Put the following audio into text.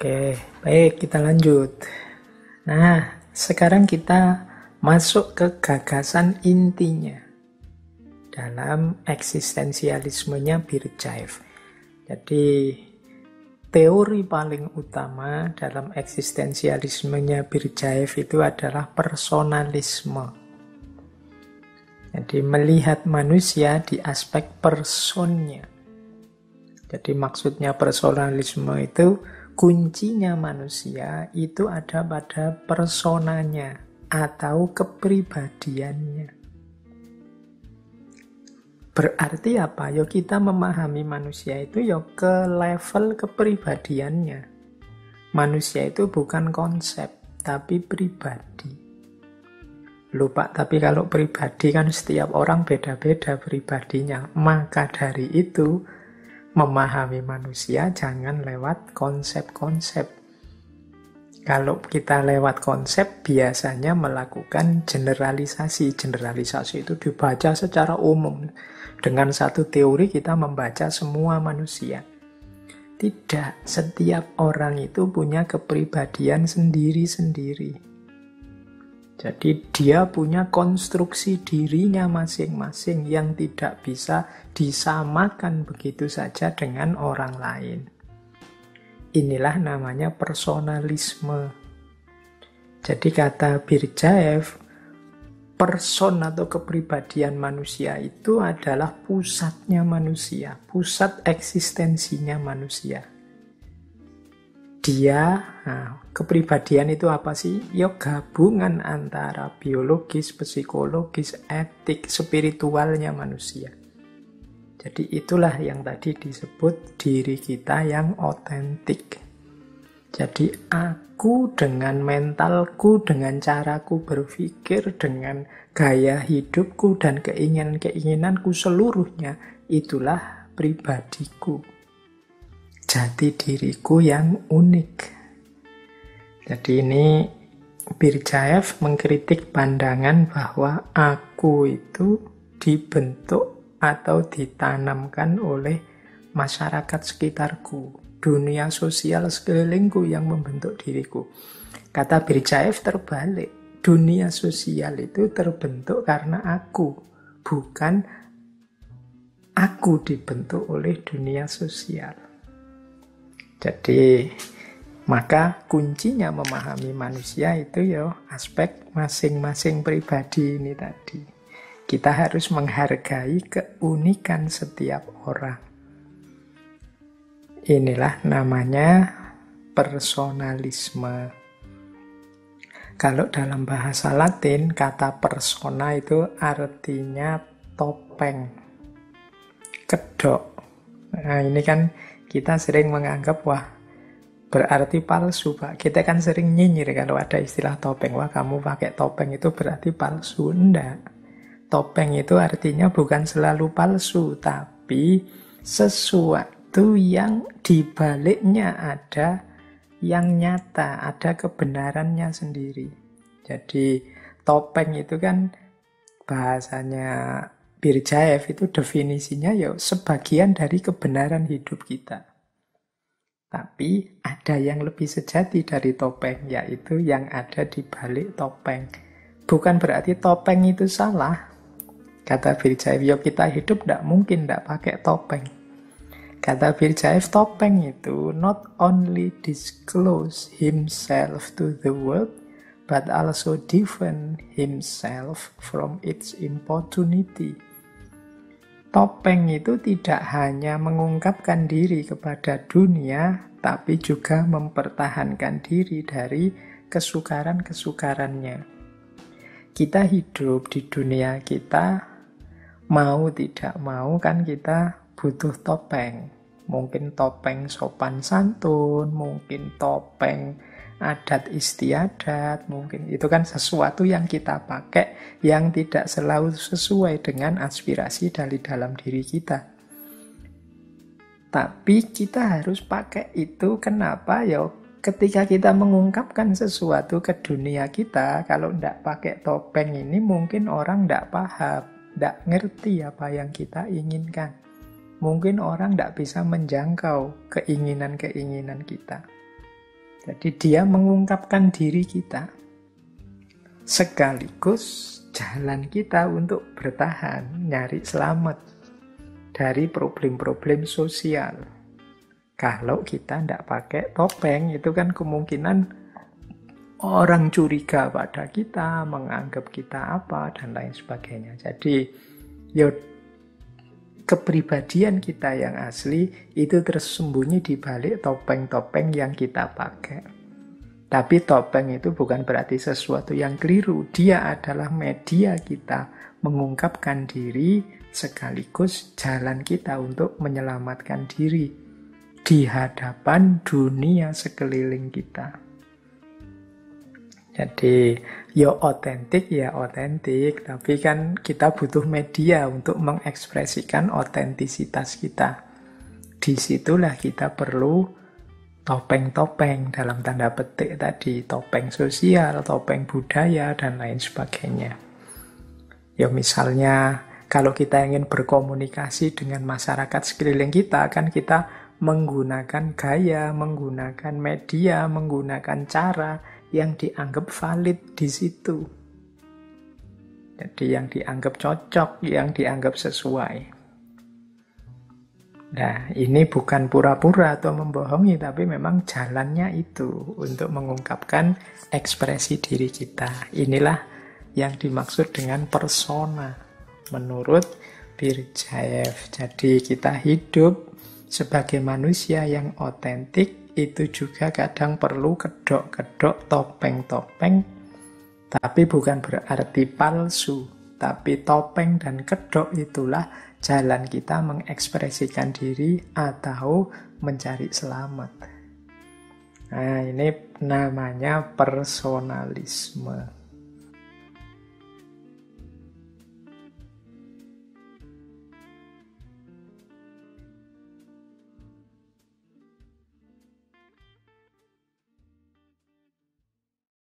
Oke, baik, kita lanjut. Nah, sekarang kita masuk ke gagasan intinya dalam eksistensialismenya Birjaev. Jadi, teori paling utama dalam eksistensialismenya Birjaev itu adalah personalisme. Jadi, melihat manusia di aspek personnya. Jadi, maksudnya personalisme itu kuncinya manusia itu ada pada personanya atau kepribadiannya. Berarti apa? Ya kita memahami manusia itu ya ke level kepribadiannya. Manusia itu bukan konsep, tapi pribadi. Lupa, tapi kalau pribadi kan setiap orang beda-beda pribadinya. Maka dari itu, memahami manusia jangan lewat konsep-konsep. Kalau kita lewat konsep, biasanya melakukan generalisasi. Generalisasi itu dibaca secara umum. Dengan satu teori kita membaca semua manusia. Tidak, setiap orang itu punya kepribadian sendiri-sendiri. Jadi dia punya konstruksi dirinya masing-masing yang tidak bisa disamakan begitu saja dengan orang lain. Inilah namanya personalisme. Jadi kata Birjaev, person atau kepribadian manusia itu adalah pusatnya manusia, pusat eksistensinya manusia. Kepribadian itu apa sih? Ya gabungan antara biologis, psikologis, etik, spiritualnya manusia. Jadi itulah yang tadi disebut diri kita yang otentik. Jadi aku dengan mentalku, dengan caraku berpikir, dengan gaya hidupku dan keinginan-keinginanku seluruhnya, itulah pribadiku. Jati diriku yang unik. Jadi ini Birjaev mengkritik pandangan bahwa aku itu dibentuk atau ditanamkan oleh masyarakat sekitarku, dunia sosial sekelilingku yang membentuk diriku. Kata Birjaev terbalik, dunia sosial itu terbentuk karena aku, bukan aku dibentuk oleh dunia sosial. Jadi, maka kuncinya memahami manusia itu ya aspek masing-masing pribadi ini tadi. Kita harus menghargai keunikan setiap orang. Inilah namanya personalisme. Kalau dalam bahasa Latin, kata persona itu artinya topeng, kedok. Nah ini kan kita sering menganggap, wah berarti palsu Pak. Kita kan sering nyinyir kalau ada istilah topeng. Wah kamu pakai topeng itu berarti palsu. Enggak. Topeng itu artinya bukan selalu palsu, tapi sesuatu yang dibaliknya ada yang nyata, ada kebenarannya sendiri. Jadi topeng itu kan bahasanya Birjaev itu definisinya ya sebagian dari kebenaran hidup kita. Tapi ada yang lebih sejati dari topeng, yaitu yang ada di balik topeng. Bukan berarti topeng itu salah. Kata Birjaev, ya kita hidup tidak mungkin tidak pakai topeng. Kata Birjaev, topeng itu not only disclose himself to the world, but also defend himself from its importunity. Topeng itu tidak hanya mengungkapkan diri kepada dunia, tapi juga mempertahankan diri dari kesukaran-kesukarannya. Kita hidup di dunia kita, mau tidak mau kan kita butuh topeng. Mungkin topeng sopan santun, mungkin topeng adat istiadat, mungkin itu kan sesuatu yang kita pakai yang tidak selalu sesuai dengan aspirasi dari dalam diri kita. Tapi kita harus pakai itu. Kenapa? Ya ketika kita mengungkapkan sesuatu ke dunia kita, kalau tidak pakai topeng ini mungkin orang tidak paham, tidak ngerti apa yang kita inginkan. Mungkin orang tidak bisa menjangkau keinginan-keinginan kita. Jadi dia mengungkapkan diri kita, sekaligus jalan kita untuk bertahan, nyari selamat dari problem-problem sosial. Kalau kita tidak pakai topeng, itu kan kemungkinan orang curiga pada kita, menganggap kita apa, dan lain sebagainya. Jadi, ya kepribadian kita yang asli itu tersembunyi di balik topeng-topeng yang kita pakai. Tapi topeng itu bukan berarti sesuatu yang keliru. Dia adalah media kita mengungkapkan diri, sekaligus jalan kita untuk menyelamatkan diri di hadapan dunia sekeliling kita. Jadi, ya otentik, tapi kan kita butuh media untuk mengekspresikan otentisitas kita. Disitulah kita perlu topeng-topeng dalam tanda petik tadi, topeng sosial, topeng budaya, dan lain sebagainya. Ya misalnya, kalau kita ingin berkomunikasi dengan masyarakat sekeliling kita, kan kita menggunakan gaya, menggunakan media, menggunakan cara yang dianggap valid di situ. Jadi yang dianggap cocok, yang dianggap sesuai. Nah, ini bukan pura-pura atau membohongi, tapi memang jalannya itu untuk mengungkapkan ekspresi diri kita. Inilah yang dimaksud dengan persona menurut Berdyaev. Jadi kita hidup sebagai manusia yang otentik, itu juga kadang perlu kedok-kedok, topeng-topeng, tapi bukan berarti palsu. Tapi topeng dan kedok itulah jalan kita mengekspresikan diri atau mencari selamat. Nah, ini namanya personalisme.